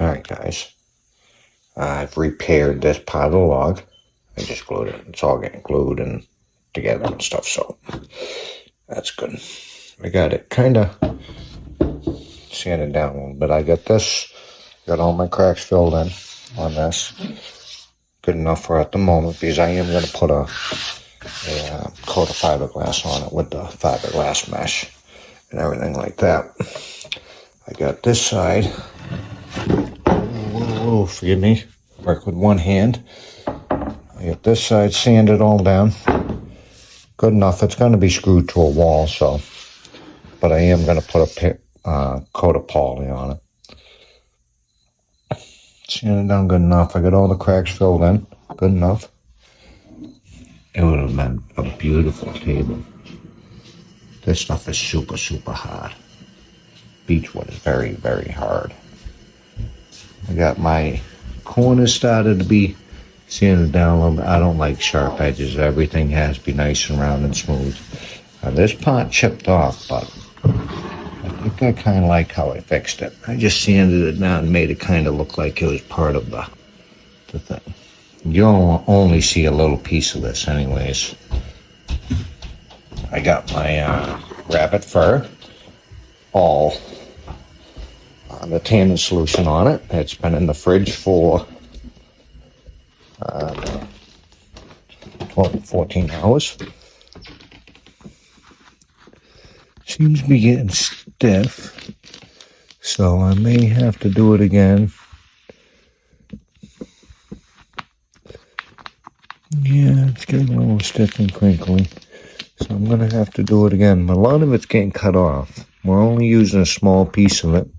Alright guys, I've repaired this part of the log. I just glued it. It's all getting glued and together and stuff, so that's good. I got it kind of sanded down a little bit. I got this, got all my cracks filled in on this. Good enough for at the moment, because I am going to put a coat of fiberglass on it with the fiberglass mesh and everything like that. I got this side. Oh, forgive me. Work with one hand. I got this side sanded all down. Good enough. It's going to be screwed to a wall, so. But I am going to put a coat of poly on it. Sanded down good enough. I got all the cracks filled in. Good enough. It would have been a beautiful table. This stuff is super, super hard. Beechwood is very, very hard. I got my corners started to be sanded down a little bit. I don't like sharp edges. Everything has to be nice and round and smooth. This part chipped off, but I think I kind of like how I fixed it. I just sanded it down and made it kind of look like it was part of the thing. You'll only see a little piece of this anyways. I got my rabbit fur, all the tannin solution on it. It's been in the fridge for 12 to 14 hours. Seems to be getting stiff, so I may have to do it again. Yeah, it's getting a little stiff and crinkly, so I'm going to have to do it again. A lot of it's getting cut off. We're only using a small piece of it.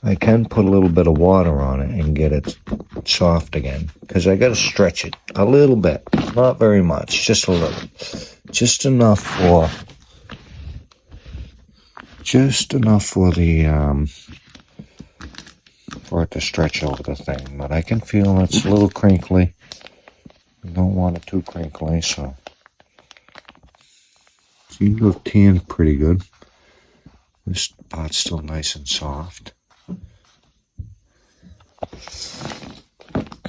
I can put a little bit of water on it and get it soft again, because I got to stretch it a little bit. Not very much, just a little. Just enough for the for it to stretch over the thing. But I can feel it's a little crinkly. I don't want it too crinkly, so seems to have tanned pretty good. This part's still nice and soft.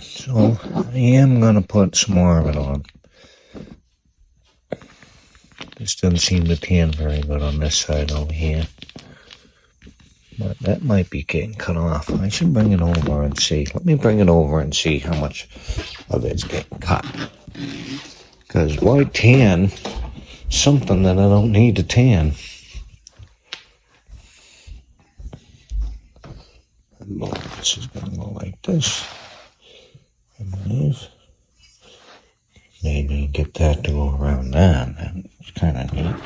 So I am going to put some more of it on. This doesn't seem to tan very good on this side over here. But that might be getting cut off. I should bring it over and see. Let me bring it over and see how much of it's getting cut. Because why tan something that I don't need to tan? This is going to go like this. I believe. Maybe get that to go around that. That's kind of neat.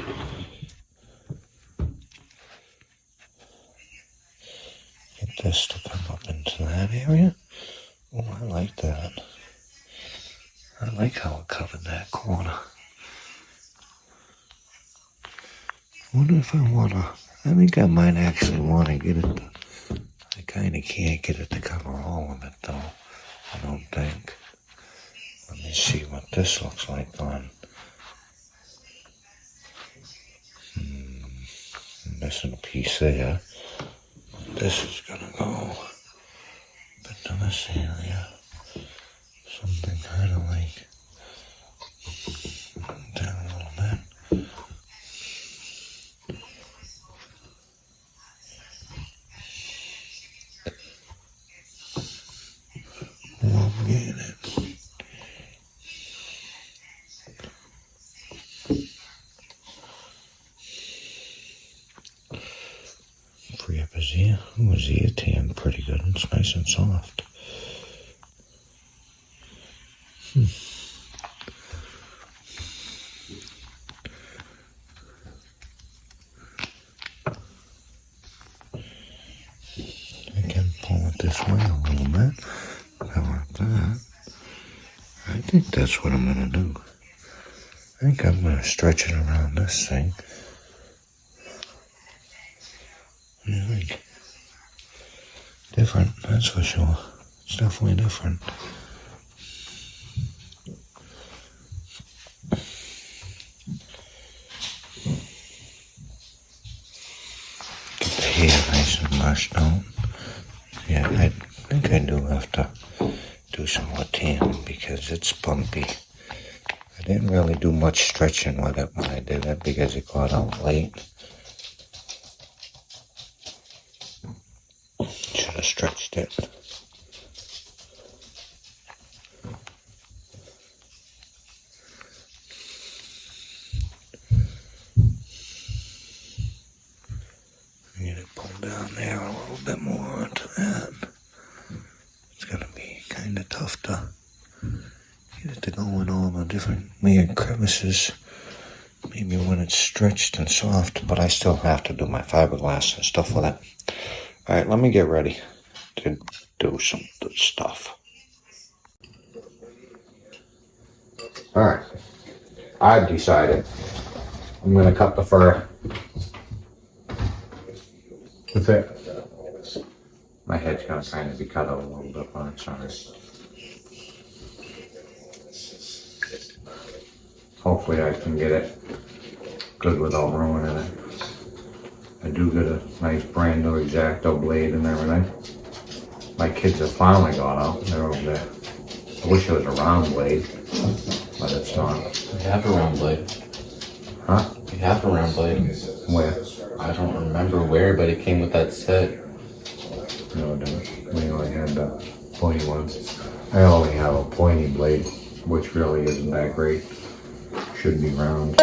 Get this to come up into that area. Oh, I like that. I like how it covered that corner. I wonder if I think I might actually want to get it. I kind of can't get it to cover all of it, though. I don't think. Let me see what this looks like on. I'm missing a piece there. This is gonna go into this area. Something kind of like down a little bit. Oh, I'm getting it. Free up his ear. Ooh, his ear tanned pretty good. It's nice and soft. I can pull it this way a little bit. Like that. I think that's what I'm going to do. I think I'm going to stretch it around this thing. What do you think? Different, that's for sure. It's definitely different. Get the hair nice and brushed out. See Yeah, I think I do have to do some more tanning because it's bumpy. I didn't really do much stretching with it when I did it because it got out late. Should have stretched it. I need to pull down there a little bit more onto that. It's gonna be kind of tough to get it to go in all the different weird crevices. Maybe when it's stretched and soft, but I still have to do my fiberglass and stuff with it. Alright, let me get ready to do some stuff. Alright, I've decided I'm gonna cut the fur. That's it. My head's gonna kind of be cut out a little bit, but it's alright. Hopefully I can get it good without ruining it. I do get a nice brand new X-Acto blade and everything. My kids have finally got out. They're over there. I wish it was a round blade, but it's not. We have a round blade. Huh? We have a round blade. Where? I don't remember where, but it came with that set. No, it didn't. We only had the pointy ones. I only have a pointy blade, which really isn't that great. Should be round.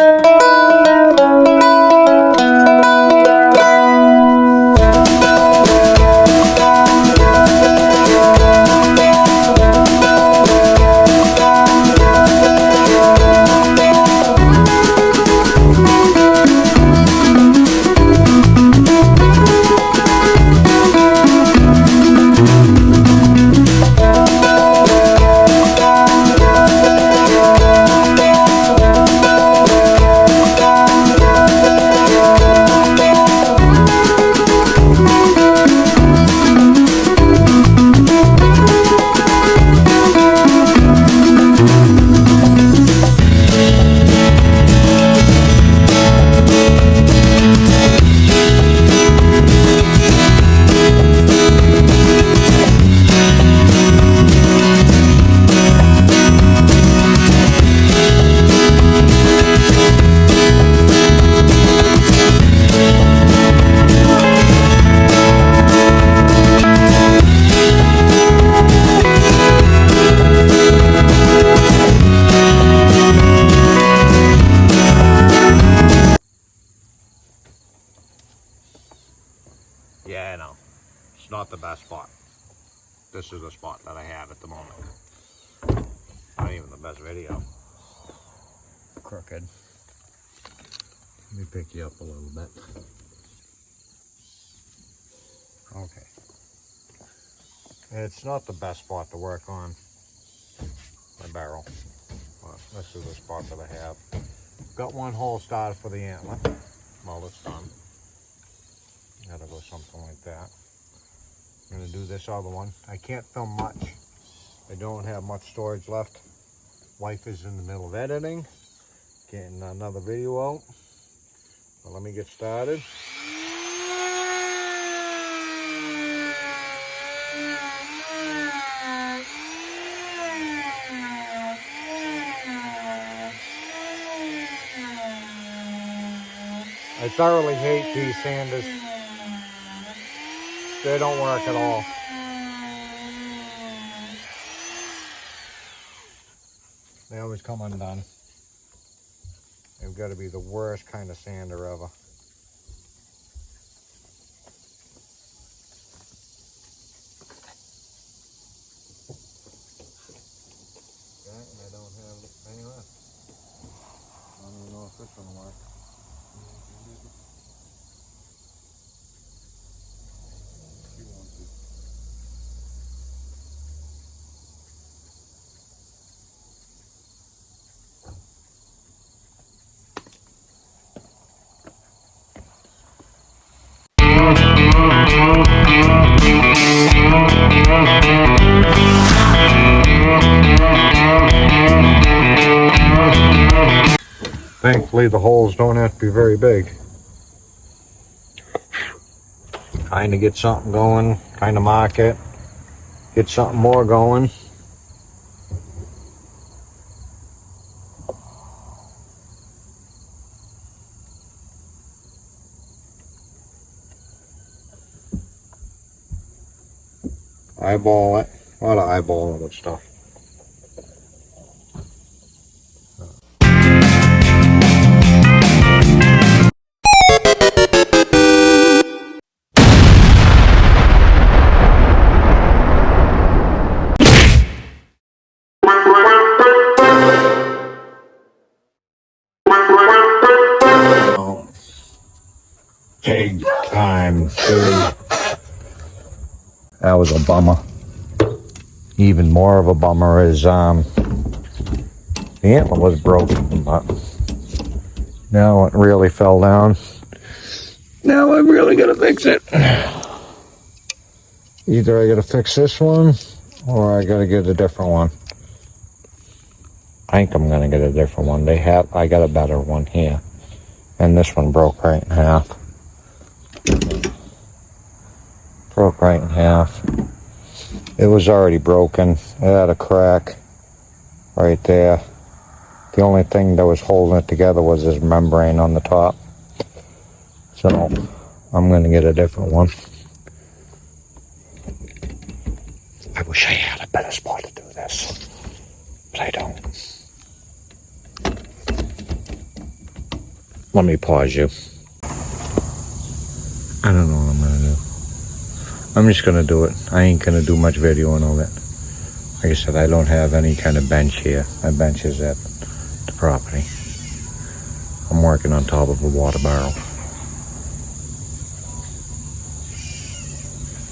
Yeah, I know. It's not the best spot. This is the spot that I have at the moment. Not even the best video. Crooked. Let me pick you up a little bit. Okay. It's not the best spot to work on my barrel. But this is the spot that I have. Got one hole started for the antler. Well, it's done. Gotta go something like that. I'm gonna do this other one. I can't film much. I don't have much storage left. Wife is in the middle of editing, getting another video out. So let me get started. I thoroughly hate these sanders. They don't work at all. They always come undone. They've got to be the worst kind of sander ever. Okay, and I don't have any left. I don't even know if this one will work. Thankfully, the holes don't have to be very big. Kind of get something going, kind of mark it, get something more going. Eyeball it. A lot of eyeballing with stuff. Big time, dude. That was a bummer. Even more of a bummer is the antler was broken, but now it really fell down. Now I'm really gonna fix it. Either I gotta fix this one or I gotta get a different one. I think I'm gonna get a different one. I got a better one here. And this one broke right in half. Broke right in half. It was already broken. It had a crack right there. The only thing that was holding it together was this membrane on the top. So I'm gonna get a different one. I wish I had a better spot to do this, but I don't. Let me pause you. I don't know what I'm gonna do. I'm just gonna do it. I ain't gonna do much videoing of it. Like I said, I don't have any kind of bench here. My bench is at the property. I'm working on top of a water barrel.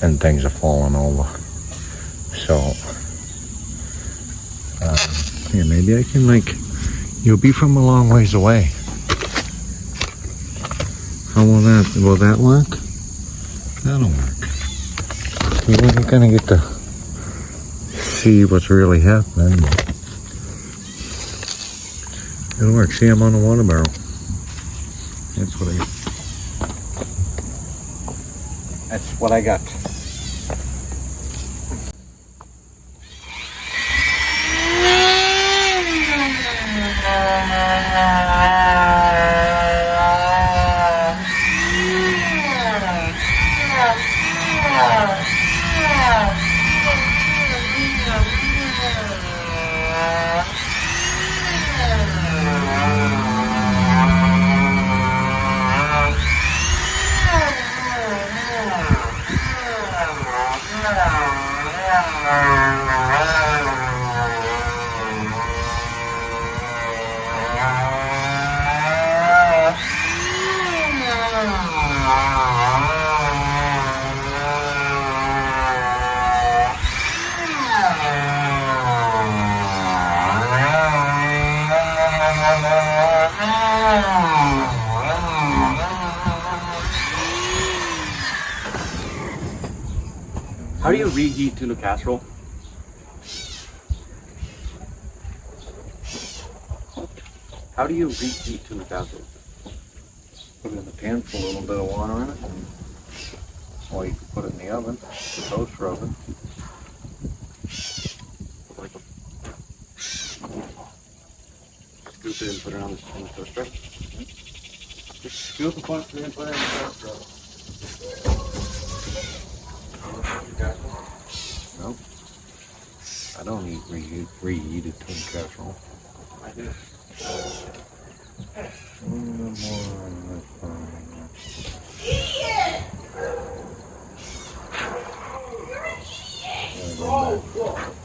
And things are falling over. So, yeah, maybe I can you'll be from a long ways away. How will that work? That'll work. You're gonna get to see what's really happening. It'll work. See, I'm on a water barrel. That's what I got. How do you reheat tuna casserole? How do you reheat tuna casserole? Put it in the pan, put a little bit of water in it, or you can put it in the oven, the toaster oven. Scoop it and put it on the toaster. Just scoop the pasta and put it in the toaster oven. Nope. I don't eat reheated tuna casserole. I do.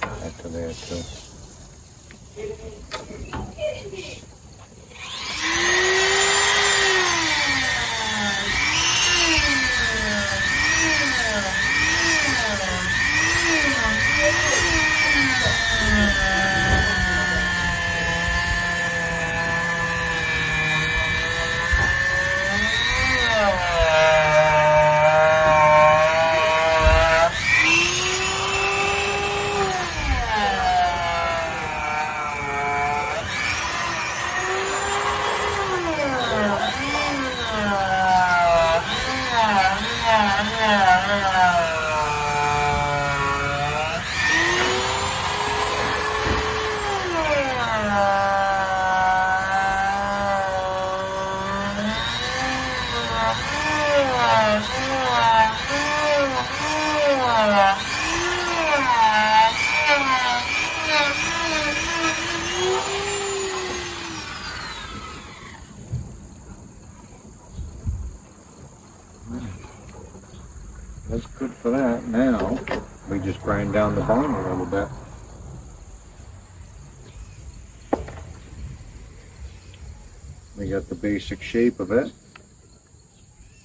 Back to there too. good for that. Now, we just grind down the bone a little bit. We got the basic shape of it.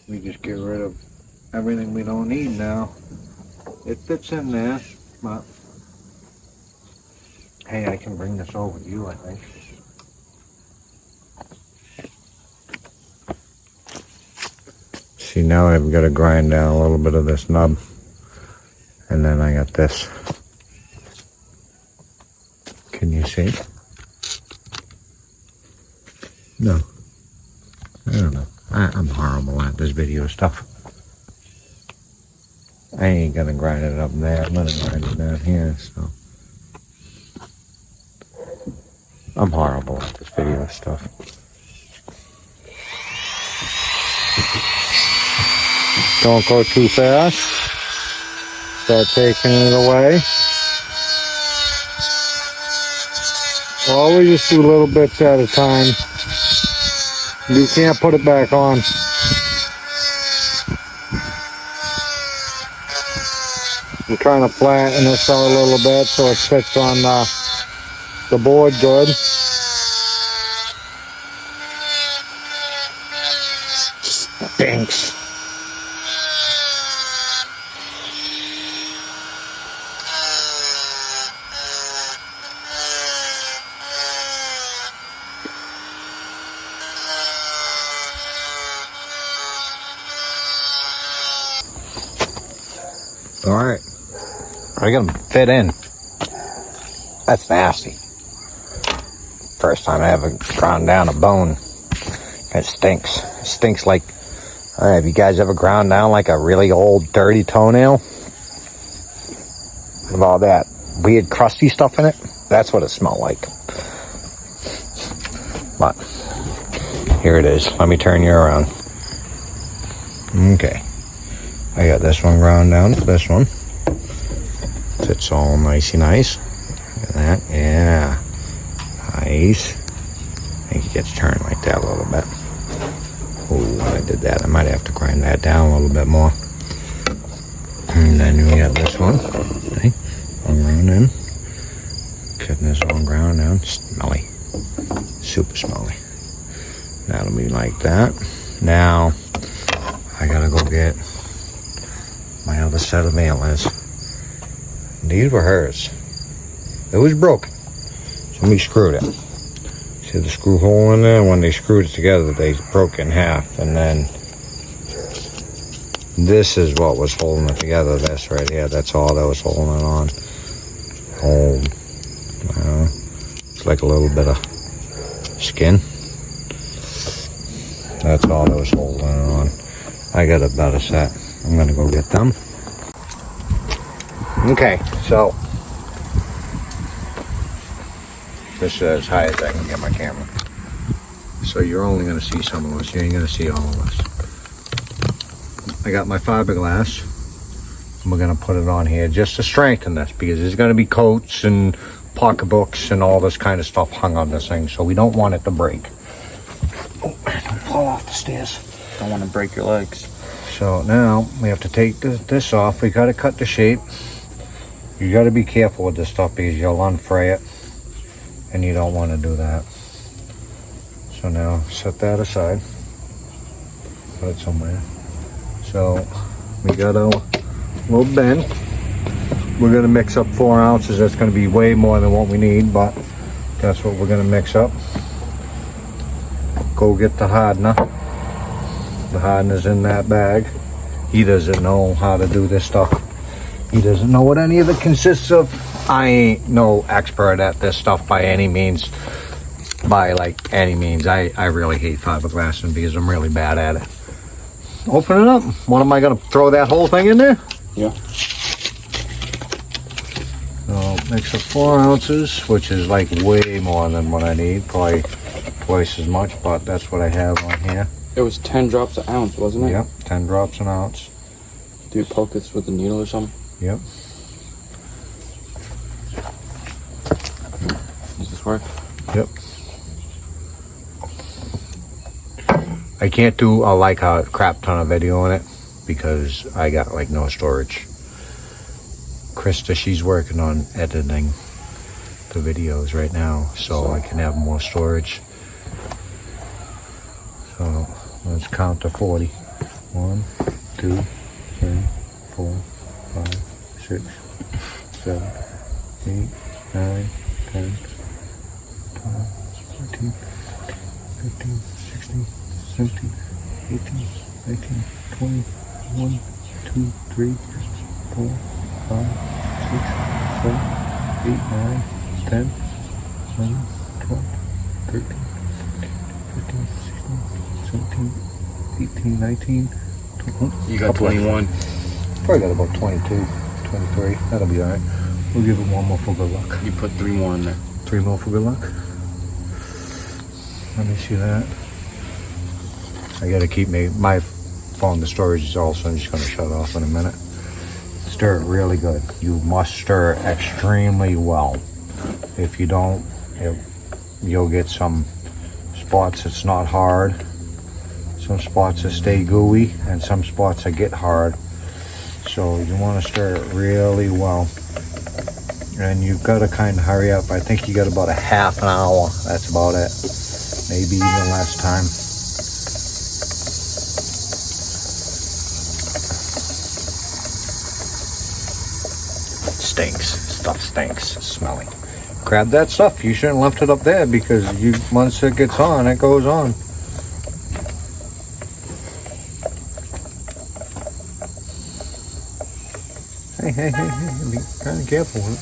We just get rid of everything we don't need now. It fits in there, but hey, I can bring this over to you, I think. See, now I've got to grind down a little bit of this nub. And then I got this. Can you see? No. I don't know. I'm horrible at this video stuff. I ain't gonna grind it up there. I'm gonna grind it down here, so. I'm horrible at this video stuff. Don't go too fast. Start taking it away. Always just do little bits at a time. You can't put it back on. I'm trying to flatten this out a little bit so it fits on the board good. Stinks. All right, I got them fit in. That's nasty. First time I ever ground down a bone. It stinks. It stinks like, have you guys ever ground down like a really old dirty toenail? With all that weird crusty stuff in it? That's what it smelled like. But, here it is. Let me turn you around. Okay. I got this one ground down to this one. It's all nicey nice. Look at that. Yeah. Nice. I think it gets turned like that a little bit. Oh, when I did that, I might have to grind that down a little bit more. And then we got this one. Okay. All ground in. Cutting this all ground down. Smelly. Super smelly. That'll be like that. Now, I gotta go get my other set of antlers. These were hers. It was broken. Somebody screwed it. See the screw hole in there? When they screwed it together, they broke it in half. And then this is what was holding it together. This right here, that's all that was holding it on. Oh, it's like a little bit of skin. That's all that was holding it on. I got a better set. I'm gonna go get them. Okay, so this is as high as I can get my camera. So you're only gonna see some of us. You ain't gonna see all of us. I got my fiberglass. And we're gonna put it on here just to strengthen this because there's gonna be coats and pocketbooks and all this kind of stuff hung on this thing. So we don't want it to break. Oh, don't fall off the stairs. Don't want to break your legs. So now we have to take this off. We got to cut the shape. You got to be careful with this stuff because you'll unfray it and you don't want to do that. So now set that aside. Put it somewhere. So we got a little bin. We're going to mix up 4 ounces. That's going to be way more than what we need, but that's what we're going to mix up. Go get the hardener. The hardener's in that bag. He doesn't know how to do this stuff. He doesn't know what any of it consists of. I ain't no expert at this stuff by any means. By like any means. I really hate fiberglassing because I'm really bad at it. Open it up. What am I gonna throw that whole thing in there? Yeah. So mix up 4 ounces, which is like way more than what I need. Probably twice as much, but that's what I have on here. It was 10 drops an ounce, wasn't it? Yep, 10 drops an ounce. Do you poke this with a needle or something? Yep. Does this work? Yep. I can't do like a crap ton of video on it because I got like no storage. Krista, she's working on editing the videos right now, so I can have more storage. So let's count to 40. 1, 2, 3, 4, 5, 6, 7, 8, 9, 10, 12, 13, 15, 16, 17, 18, 19, 20, 1, 2, 3, 4, 5, 6, 7, 8, 9, 10, 11, 12, 13, 15, 16, 17, 18, 19, 20. You got 21. Probably got about 22, 23. That'll be alright. We'll give it one more for good luck. You put 3 more in there. 3 more for good luck. Let me see that. I gotta keep my phone, the storage is also, I'm just gonna shut it off in a minute. Stir it really good. You must stir it extremely well. If you don't, you'll get some spots that's not hard, some spots that stay gooey, and some spots that get hard. So you want to stir it really well. And you've got to kind of hurry up. I think you got about a half an hour. That's about it. Maybe even less time. Stinks. Stuff stinks. Smelling. Grab that stuff. You shouldn't have left it up there because once it gets on, it goes on. Hey, be kind of careful with it.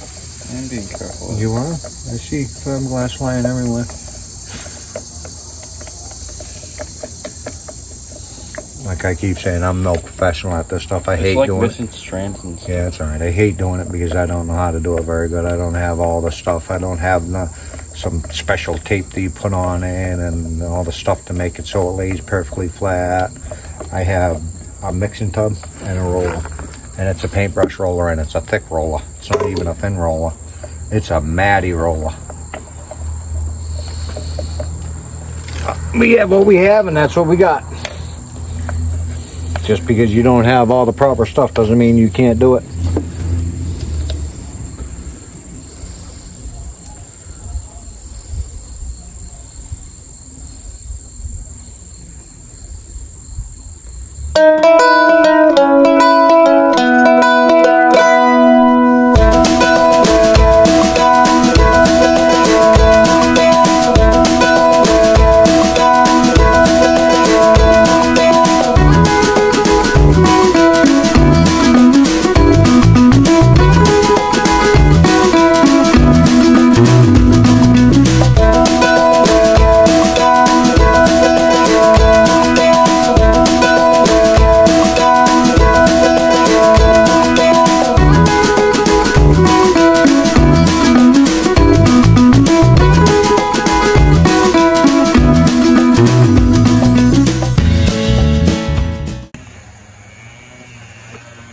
I'm being careful. You are? I see fiberglass flying everywhere. Like I keep saying, I'm no professional at this stuff. I hate like doing it. missing strands and stuff. Yeah, that's alright. I hate doing it because I don't know how to do it very good. I don't have all the stuff. I don't have some special tape that you put on it and all the stuff to make it so it lays perfectly flat. I have a mixing tub and a roller. And it's a paintbrush roller, and it's a thick roller. It's not even a thin roller. It's a matty roller. We have what we have, and that's what we got. Just because you don't have all the proper stuff doesn't mean you can't do it.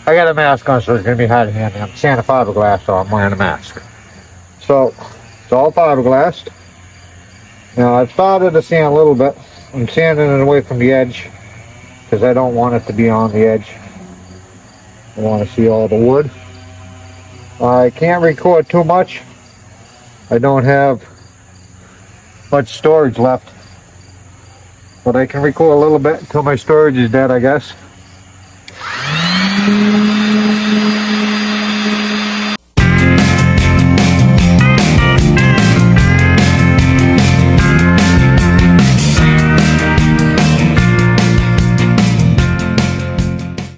I got a mask on, so it's going to be hard to handle. I'm sanding fiberglass, so I'm wearing a mask. So, it's all fiberglass. Now, I've started to sand a little bit. I'm sanding it away from the edge, because I don't want it to be on the edge. I want to see all the wood. I can't record too much. I don't have much storage left. But I can record a little bit until my storage is dead, I guess.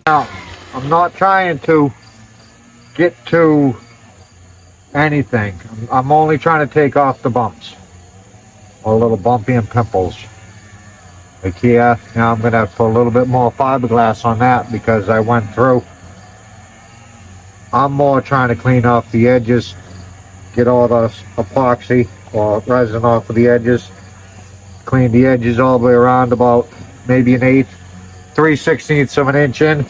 Now, I'm not trying to get to anything. I'm only trying to take off the bumps. Or little bumpy and pimples. Like here, now I'm going to have to put a little bit more fiberglass on that because I went through. I'm more trying to clean off the edges, get all the epoxy or resin off of the edges, clean the edges all the way around about maybe an 1/8, 3/16 of an inch in.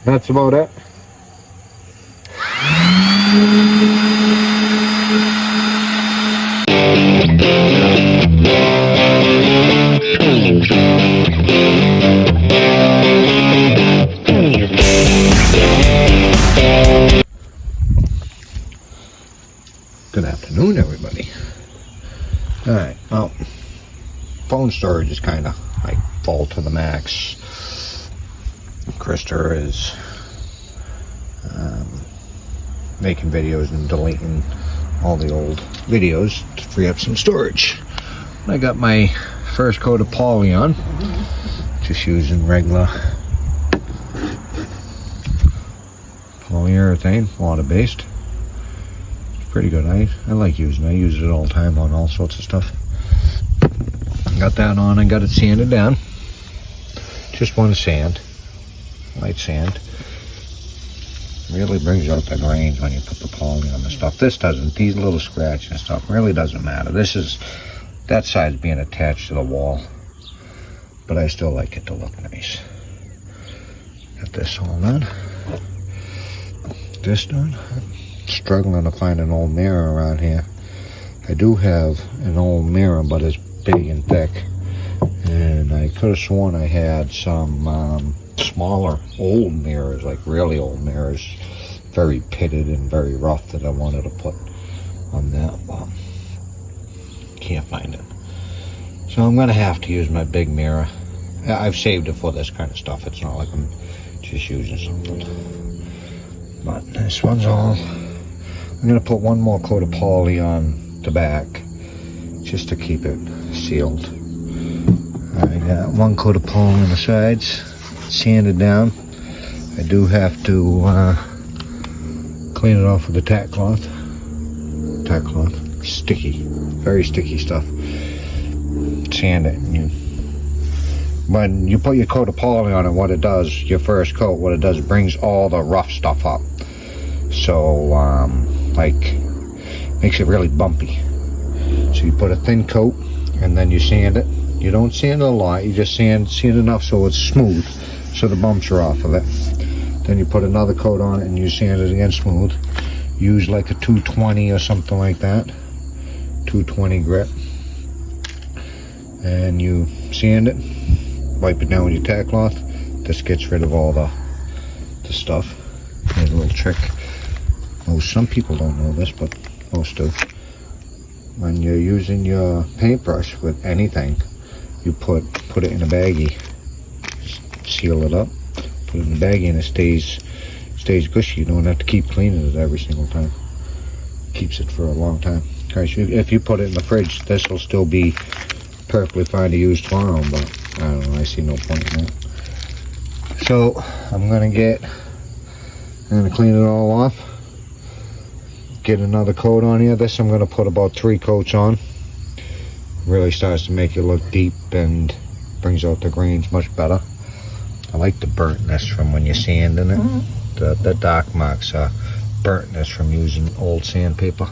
That's about it. afternoon, everybody. Alright, well, phone storage is kind of like full to the max. Krista is making videos and deleting all the old videos to free up some storage. I got my first coat of poly on, just using regular polyurethane, water-based. It's pretty good. I like using it. I use it all the time on all sorts of stuff. Got that on. I got it sanded down. Just one sand, light sand. Really brings out the grains when you put the poly on the stuff. This doesn't. These little scratches and stuff really doesn't matter. This is, that side's being attached to the wall, but I still like it to look nice. Got this all done. This done. I'm struggling to find an old mirror around here. I do have an old mirror, but it's big and thick, and I could have sworn I had some smaller old mirrors, like really old mirrors, very pitted and very rough, that I wanted to put on that, but can't find it. So I'm gonna have to use my big mirror. I've saved it for this kind of stuff. It's not like I'm just using something. But this one's all. I'm gonna put one more coat of poly on the back just to keep it sealed. I got one coat of poly on the sides, sanded down. I do have to clean it off with a tack cloth. Tack cloth, sticky, very sticky stuff. Sand it. When you put your coat of poly on it, what it does, your first coat, what it does, brings all the rough stuff up. So, like, makes it really bumpy. So you put a thin coat, and then you sand it. You don't sand it a lot, you just sand enough so it's smooth, so the bumps are off of it. Then you put another coat on it and you sand it again smooth. Use like a 220 or something like that. 220 grit. And you sand it, wipe it down with your tack cloth. This gets rid of all the stuff. Here's a little trick. Some people don't know this, but most do. When you're using your paintbrush with anything, you put it in a baggie, seal it up, put it in a baggie, and it stays gushy. You don't have to keep cleaning it every single time. Keeps it for a long time. If you put it in the fridge, this will still be perfectly fine to use tomorrow, but I don't know, I see no point in that. So I'm gonna clean it all off, get another coat on here. This I'm gonna put about 3 coats on. Really starts to make it look deep and brings out the grains much better. I like the burntness from when you're sanding it. The dark marks are burntness from using old sandpaper.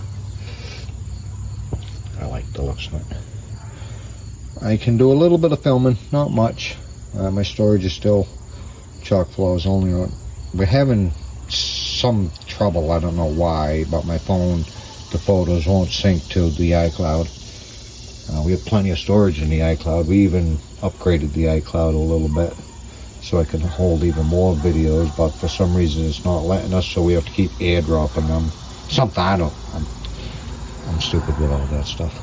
I like the looks of it. I can do a little bit of filming, not much. My storage is still chock full. We're having some trouble, I don't know why, but my phone, the photos won't sync to the iCloud. We have plenty of storage in the iCloud. We even upgraded the iCloud a little bit so I can hold even more videos, but for some reason it's not letting us, so we have to keep airdropping them. Something, I'm stupid with all that stuff.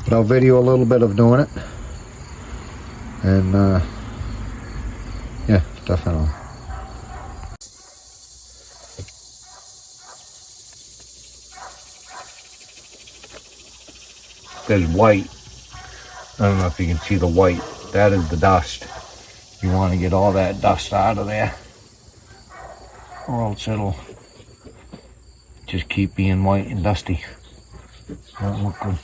But I'll video a little bit of doing it. And yeah, definitely. There's white. I don't know if you can see the white. That is the dust. You want to get all that dust out of there, or else it'll just keep being white and dusty. Won't look good.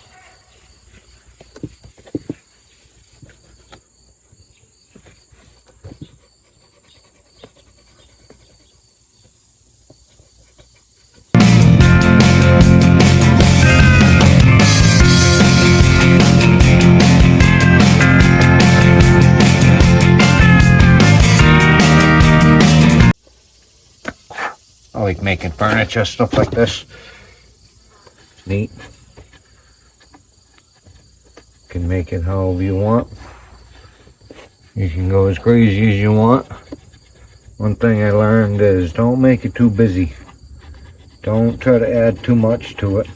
I like making furniture, stuff like this. It's neat. You can make it however you want. You can go as crazy as you want. One thing I learned is don't make it too busy. Don't try to add too much to it.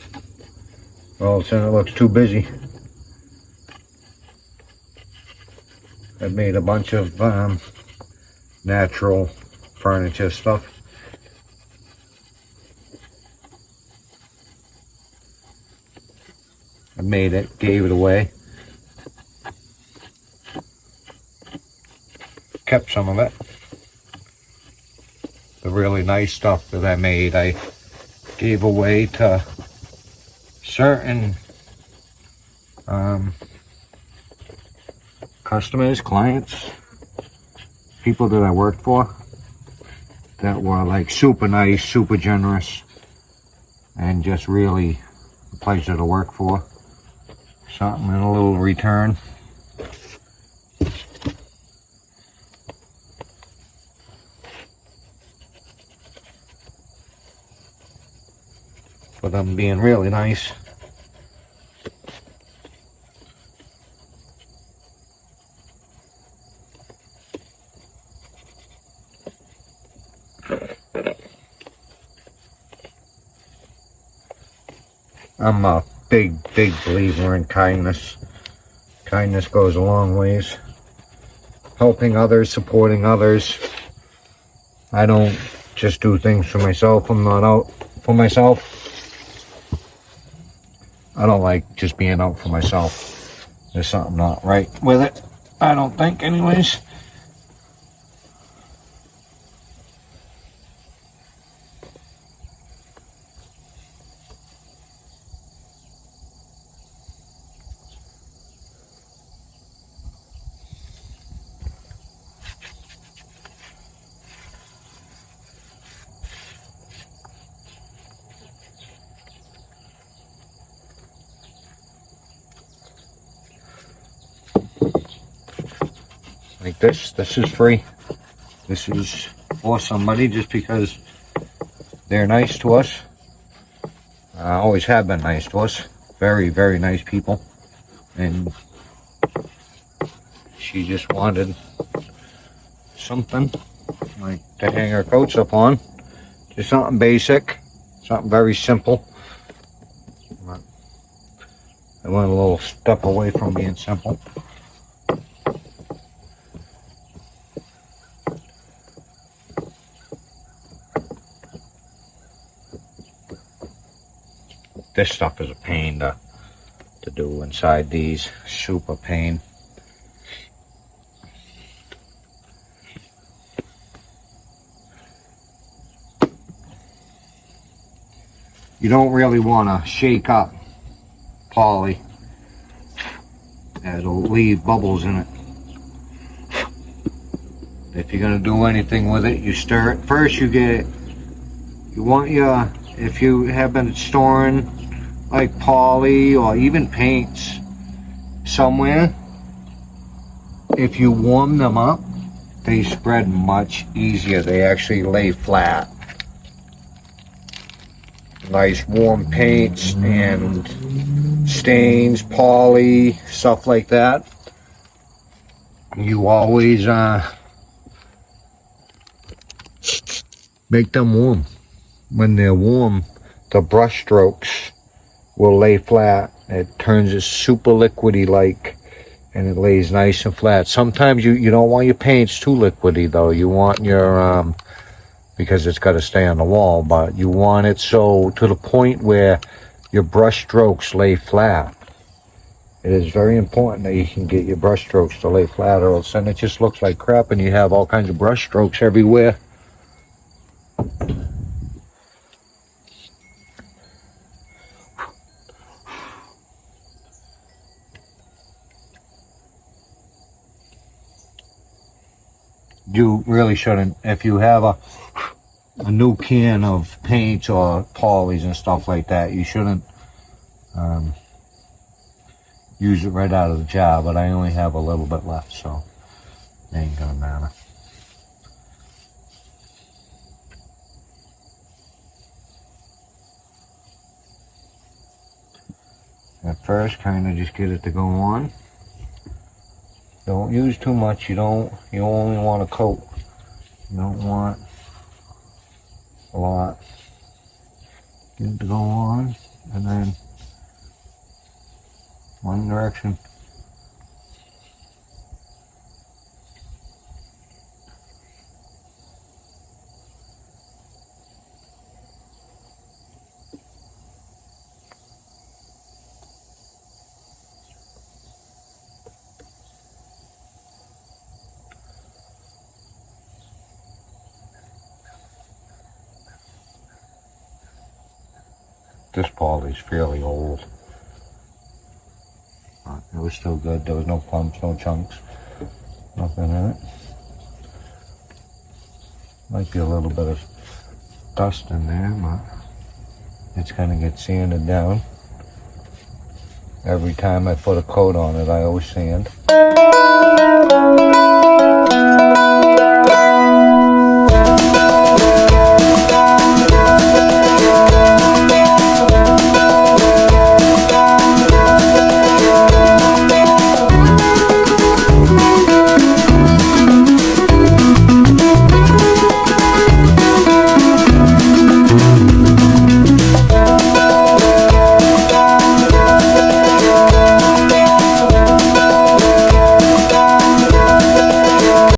All of a sudden it looks too busy. I've made a bunch of natural furniture stuff. I made it, gave it away. Kept some of it. The really nice stuff that I made, I gave away to certain customers, clients, people that I worked for that were like super nice, super generous, and just really a pleasure to work for. Something in a little return. For them being really nice. I'm a big believer in kindness. Kindness goes a long ways. Helping others, supporting others. I don't just do things for myself. I'm not out for myself. I don't like just being out for myself. There's something not right with it. I don't think anyways. Like this is free. This is for somebody just because they're nice to us. Always have been nice to us. Very nice people. And she just wanted something like to hang her coats up on. Just something basic. Something very simple. But I went a little step away from being simple. This stuff is a pain to do inside these. Super pain. You don't really want to shake up poly. It'll leave bubbles in it. If you're going to do anything with it, you stir it. First you get it. You want your, if you have been storing like poly or even paints somewhere, if you warm them up, they spread much easier. They actually lay flat. Nice warm paints and stains, poly, stuff like that. You always make them warm. When they're warm, the brush strokes will lay flat. It turns it super liquidy like, and it lays nice and flat. Sometimes you don't want your paints too liquidy though. You want your because it's got to stay on the wall, but you want it so to the point where your brush strokes lay flat. It is very important that you can get your brush strokes to lay flat, or else then it just looks like crap and you have all kinds of brush strokes everywhere. You really shouldn't, if you have a new can of paints or polys and stuff like that, you shouldn't use it right out of the jar, but I only have a little bit left, so it ain't gonna matter. At first, kind of just get it to go on. Don't use too much. You only want a coat. You don't want a lot. Get it to go on, and then One direction. This poly's fairly old. It was still good. There was no clumps, no chunks, nothing in it. Might be a little bit of dust in there, but it's gonna get sanded down. Every time I put a coat on it, I always sand.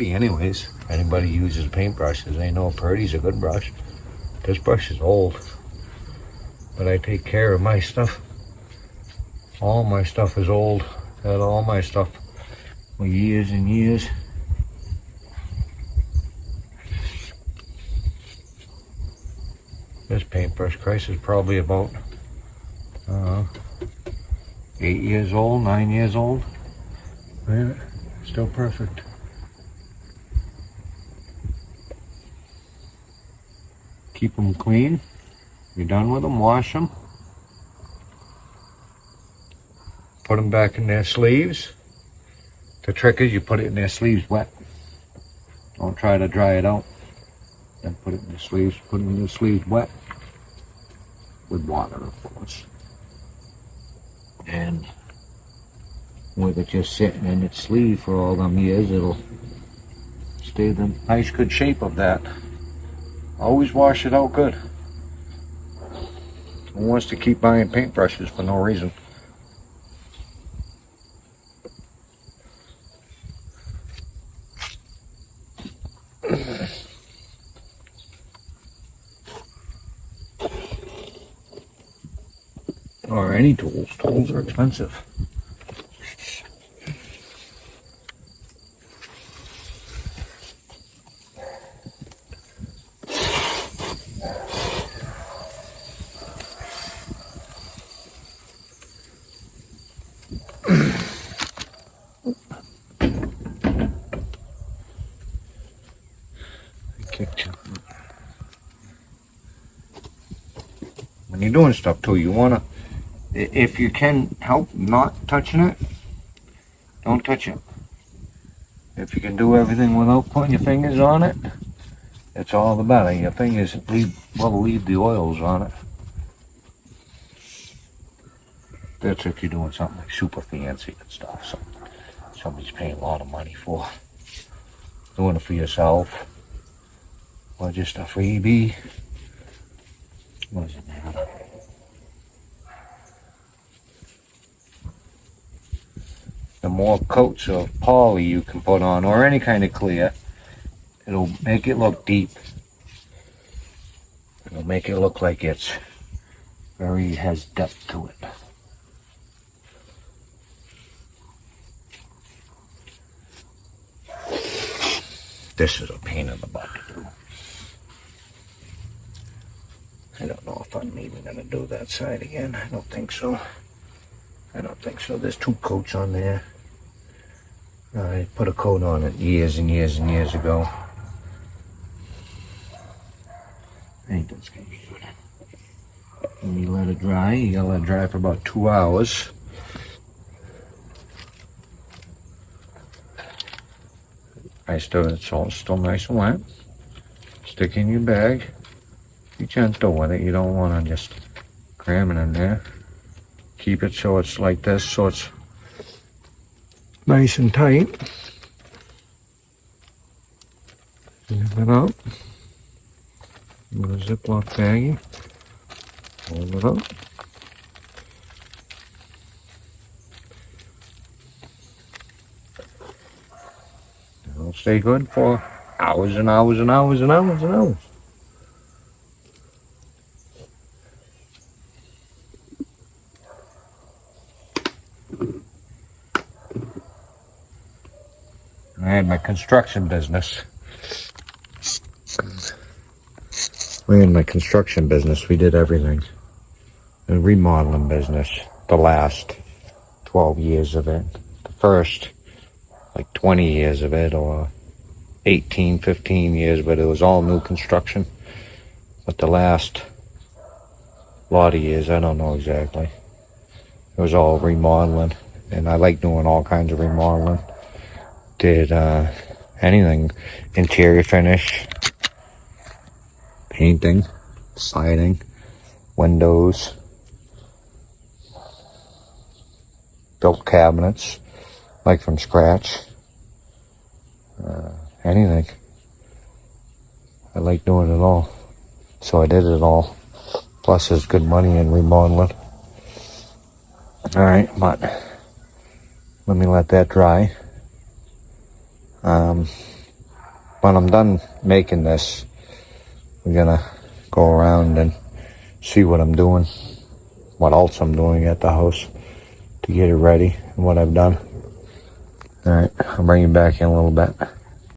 Anyways, anybody uses paintbrushes, they know Purdy's a good brush. This brush is old, but I take care of my stuff. All my stuff is old. Had all my stuff for years and years. This paintbrush, Christ, is probably about 8 years old, 9 years old. Man, still perfect. Keep them clean. You're done with them, wash them. Put them back in their sleeves. The trick is you put it in their sleeves wet. Don't try to dry it out. Then put it in the sleeves. Put it in your sleeves wet. With water, of course. And with it just sitting in its sleeve for all them years, it'll stay the nice good shape of that. Always wash it out good. Who wants to keep buying paintbrushes for no reason? Or any tools. Tools are expensive. When you're doing stuff too, you wanna, if you can help not touching it, don't touch it. If you can do everything without putting your fingers on it, it's all the better. Your fingers will leave the oils on it. That's if you're doing something like super fancy and stuff. So somebody's paying a lot of money for doing it for yourself, or just a freebie. What does it matter? The more coats of poly you can put on, or any kind of clear, it'll make it look deep. It'll make it look like it's has depth to it. This is a pain in the butt to do. I don't know if I'm even going to do that side again. I don't think so. I don't think so. There's 2 coats on there. I put a coat on it years and years and years ago. I think that's going to be good. And you let it dry. You gotta let it dry for about 2 hours. It's all still nice and wet. Stick in your bag. Be gentle with it. You don't want to just cram it in there. Keep it so it's like this, so it's nice and tight. Zip it up. With a Ziploc baggie. Hold it up. It'll stay good for hours and hours and hours and hours and hours. I had my construction business. We did everything. The remodeling business, the last 12 years of it. The first, like 20 years of it, or 18, 15 years, but it was all new construction. But the last lot of years, I don't know exactly. It was all remodeling, and I like doing all kinds of remodeling. Did anything, interior finish, painting, siding, windows, built cabinets, like from scratch, anything. I like doing it all, so I did it all. Plus there's good money in remodeling. Alright, but let me let that dry. When I'm done making this, we're gonna go around and see what I'm doing, what else I'm doing at the house to get it ready, and what I've done. Alright, I'll bring you back in a little bit.